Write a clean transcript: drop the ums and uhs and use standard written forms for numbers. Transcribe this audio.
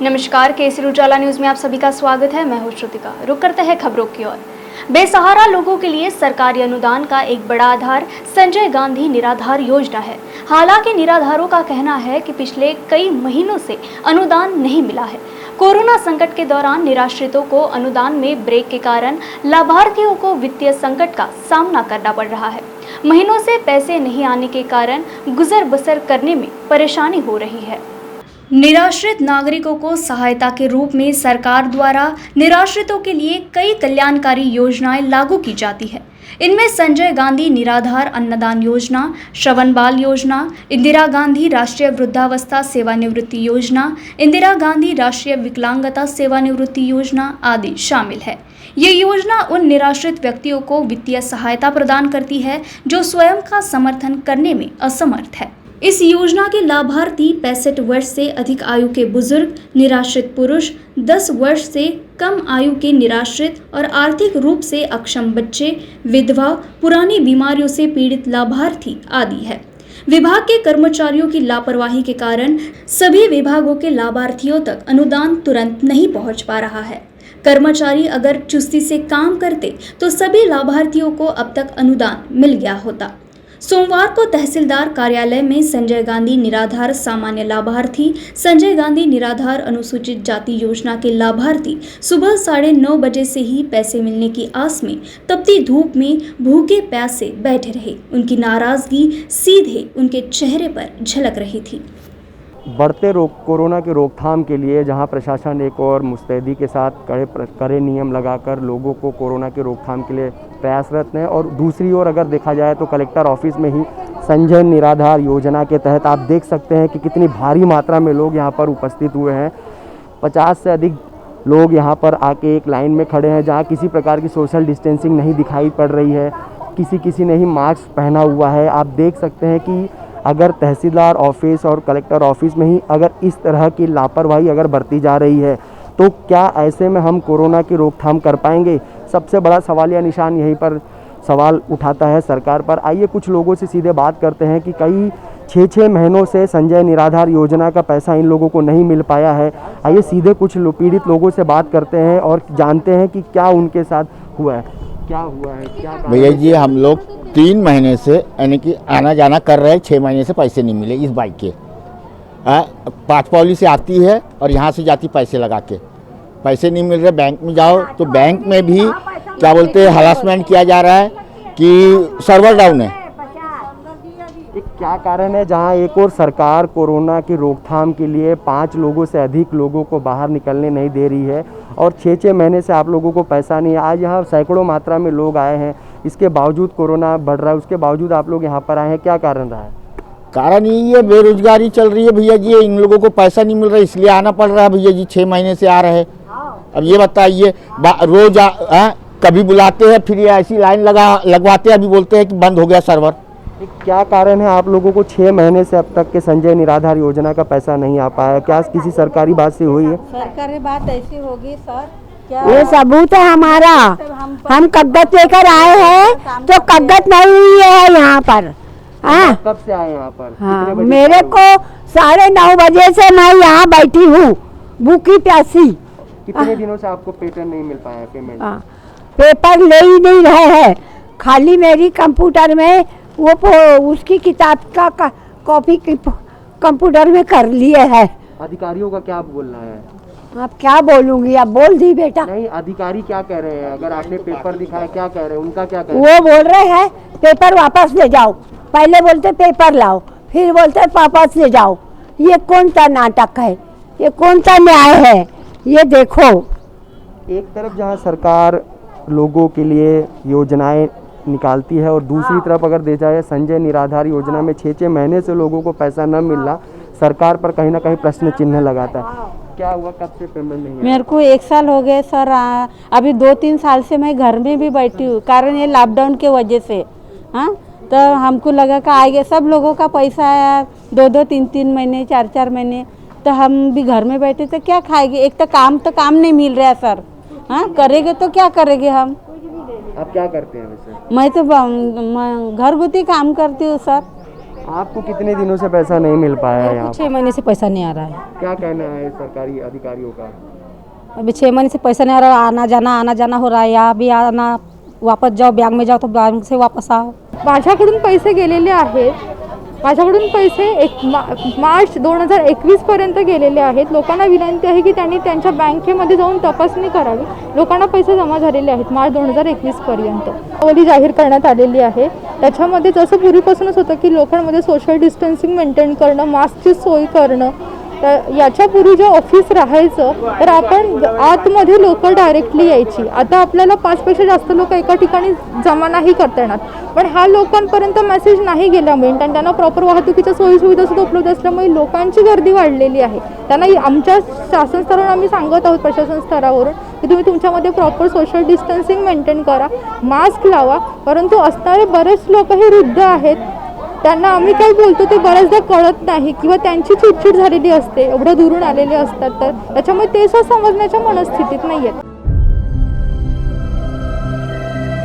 नमस्कार, केसरी उजाला न्यूज में आप सभी का स्वागत है। मैं हूं श्रुतिका। रुक करते हैं खबरों की ओर। बेसहारा लोगों के लिए सरकारी अनुदान का एक बड़ा आधार संजय गांधी निराधार योजना है। हालांकि निराधारों का कहना है कि पिछले कई महीनों से अनुदान नहीं मिला है। कोरोना संकट के दौरान निराश्रितों को अनुदान में ब्रेक के कारण लाभार्थियों को वित्तीय संकट का सामना करना पड़ रहा है। महीनों से पैसे नहीं आने के कारण गुजर बसर करने में परेशानी हो रही है। निराश्रित नागरिकों को सहायता के रूप में सरकार द्वारा निराश्रितों के लिए कई कल्याणकारी योजनाएं लागू की जाती है। इनमें संजय गांधी निराधार अन्नदान योजना, श्रवण बाल योजना, इंदिरा गांधी राष्ट्रीय वृद्धावस्था सेवानिवृत्ति योजना, इंदिरा गांधी राष्ट्रीय विकलांगता सेवानिवृत्ति योजना आदि शामिल है। ये योजना उन निराश्रित व्यक्तियों को वित्तीय सहायता प्रदान करती है जो स्वयं का समर्थन करने में असमर्थ है। इस योजना के लाभार्थी 65 वर्ष से अधिक आयु के बुजुर्ग, निराश्रित पुरुष, 10 वर्ष से कम आयु के निराश्रित और आर्थिक रूप से अक्षम बच्चे, विधवा, पुरानी बीमारियों से पीड़ित लाभार्थी आदि है। विभाग के कर्मचारियों की लापरवाही के कारण सभी विभागों के लाभार्थियों तक अनुदान तुरंत नहीं पहुंच पा रहा है। कर्मचारी अगर चुस्ती से काम करते तो सभी लाभार्थियों को अब तक अनुदान मिल गया होता। सोमवार को तहसीलदार कार्यालय में संजय गांधी निराधार सामान्य लाभार्थी, संजय गांधी निराधार अनुसूचित जाति योजना के लाभार्थी सुबह 9:30 बजे से ही पैसे मिलने की आस में तपती धूप में भूखे प्यासे बैठे रहे। उनकी नाराजगी सीधे उनके चेहरे पर झलक रही थी। बढ़ते कोरोना की रोकथाम के लिए जहां प्रशासन एक और मुस्तैदी के साथ कड़े नियम लगाकर लोगों को कोरोना की रोकथाम के लिए प्रयासरत हैं, और दूसरी ओर अगर देखा जाए तो कलेक्टर ऑफिस में ही संजय निराधार योजना के तहत आप देख सकते हैं कि कितनी भारी मात्रा में लोग यहां पर उपस्थित हुए हैं। 50 से अधिक लोग यहां पर आके एक लाइन में खड़े हैं जहां किसी प्रकार की सोशल डिस्टेंसिंग नहीं दिखाई पड़ रही है। किसी ने ही मास्क पहना हुआ है। आप देख सकते हैं कि अगर तहसीलदार ऑफिस और कलेक्टर ऑफिस में ही अगर इस तरह की लापरवाही अगर बरती जा रही है तो क्या ऐसे में हम कोरोना की रोकथाम कर पाएंगे? सबसे बड़ा सवालिया निशान यहीं पर सवाल उठाता है सरकार पर। आइए कुछ लोगों से सीधे बात करते हैं कि कई 6 महीनों से संजय निराधार योजना का पैसा इन लोगों को नहीं मिल पाया है। आइए सीधे कुछ पीड़ित लोगों से बात करते हैं और जानते हैं कि क्या उनके साथ हुआ है, क्या हुआ है, क्या। भैया जी, हम लोग 3 महीने से यानी कि आना जाना कर रहे हैं। 6 महीने से पैसे नहीं मिले इस बाइक के। 5 पौली से आती है और यहाँ से जाती पैसे लगा के, पैसे नहीं मिल रहे। बैंक में जाओ तो बैंक में भी क्या बोलते हैं, हरासमेंट किया जा रहा है कि सर्वर डाउन है। क्या कारण है जहां एक और सरकार कोरोना की रोकथाम के लिए 5 लोगों से अधिक लोगों को बाहर निकलने नहीं दे रही है और 6 महीने से आप लोगों को पैसा नहीं है। आज यहाँ सैकड़ों मात्रा में लोग आए हैं, इसके बावजूद कोरोना बढ़ रहा है, उसके बावजूद आप लोग यहाँ पर आए हैं। क्या कारण रहा है? कारण यही है, बेरोजगारी चल रही है भैया जी। इन लोगों को पैसा नहीं मिल रहा, इसलिए आना पड़ रहा है भैया जी। 6 महीने से आ रहे हैं। अब ये बताइए, रोज कभी बुलाते हैं फिर ये ऐसी लाइन लगवाते हैं, अभी बोलते हैं कि बंद हो गया सर्वर। क्या कारण है आप लोगों को 6 महीने से अब तक के संजय निराधार योजना का पैसा नहीं आ पाया? क्या किसी सरकारी बात से हुई है? सरकारी बात ऐसी होगी सर, क्या ये सबूत है हमारा। हम कागज लेकर आए हैं तो कागज नहीं हुई है यहाँ पर। कब से आए यहाँ पर? हाँ, मेरे को 9:30 बजे से मैं यहाँ बैठी हूँ भूखी प्यासी। कितने दिनों से आपको पेपर नहीं मिल पाया? पेमेंट पेपर ले ही नहीं रहे हैं। खाली मेरी कंप्यूटर में वो उसकी किताब का कॉपी कंप्यूटर में कर लिए है। अधिकारियों का क्या बोलना है? अब क्या बोलूंगी, अब बोल दी बेटा। नहीं, अधिकारी क्या कह रहे हैं? अगर आपने पेपर दिखाया क्या कह रहे हैं? उनका क्या कहना? वो बोल रहे हैं पेपर वापस ले जाओ। पहले बोलते पेपर लाओ, फिर बोलते वापस ले जाओ। ये कौन सा नाटक है? ये कौन सा न्याय है? ये देखो, एक तरफ जहां सरकार लोगों के लिए योजनाएं निकालती है और दूसरी तरफ अगर देखा जाए संजय निराधार योजना में 6 महीने से लोगों को पैसा न मिलना सरकार पर कहीं ना कहीं प्रश्न चिन्ह लगाता है। क्या हुआ, कब से पेमेंट नहीं है? मेरे को 1 साल हो गए सर। अभी 2-3 साल से मैं घर में भी बैठी हूँ, कारण ये लॉकडाउन के वजह से। हाँ, तो हमको लगा कि आगे सब लोगों का पैसा आया 2-2, 3-3 महीने, 4-4 महीने, तो हम भी घर में बैठे तो क्या खाएंगे? एक तो काम नहीं मिल रहा है सर। हाँ, करेंगे तो क्या करेंगे हम? आप क्या करते हैं वैसे? मैं तो घरगुती काम करती हूँ सर। आपको कितने दिनों से पैसा नहीं मिल पाया है यहाँ? 6 महीने से पैसा नहीं आ रहा है। क्या कहना है सरकारी अधिकारियों का? अभी 6 महीने से पैसा नहीं आ रहा, आना जाना हो रहा है। यहाँ भी आना, वापस जाओ बैंक में जाओ तो बैंक से वापस आओ। माझ्याकडून पैसे गेलेले आहेत, माझ्याकडून पैसे मार्च 2021 पर्यंत गेलेले आहेत। लोकांना विनंती आहे की त्यांनी त्यांच्या बँकेमध्ये जाऊन तपासणी करावी। लोकांना पैसे जमा झालेले आहेत मार्च 2021 पर्यंत। अवधी जाहीर करण्यात आलेली आहे, त्याच्यामध्ये जसं पूर्वीपासूनच होतं की लोकांमध्ये सोशल डिस्टन्सिंग मेंटेन करणं, मास्कची सोय करणं। तर याच्यापूर्वी जे ऑफिस राहायचं तर आपण आतमध्ये लोक डायरेक्टली यायची, आता आपल्याला 5 पेक्षा जास्त लोक एका ठिकाणी जमा नाही करता येणार। पण हा लोकांपर्यंत मेसेज नाही गेल्यामुळे आणि त्यांना प्रॉपर वाहतुकीच्या सोयीसुविधा सुद्धा उपलब्ध असल्यामुळे लोकांची गर्दी वाढलेली आहे। त्यांना आमच्या शासन स्तरावरून आम्ही सांगत आहोत, प्रशासन स्तरावरून, की तुम्ही तुमच्यामध्ये प्रॉपर सोशल डिस्टन्सिंग मेंटेन करा, मास्क लावा। परंतु असणारे बरेच लोक हे वृद्ध आहेत, त्यांना आम्ही काय बोलतो ते बऱ्याचदा कळत नाही किंवा त्यांची चिडचिड झालेली असते, एवढं दुरून आलेले असतात, तर त्याच्यामुळे ते समजण्याच्या मनस्थितीत नाही आहेत।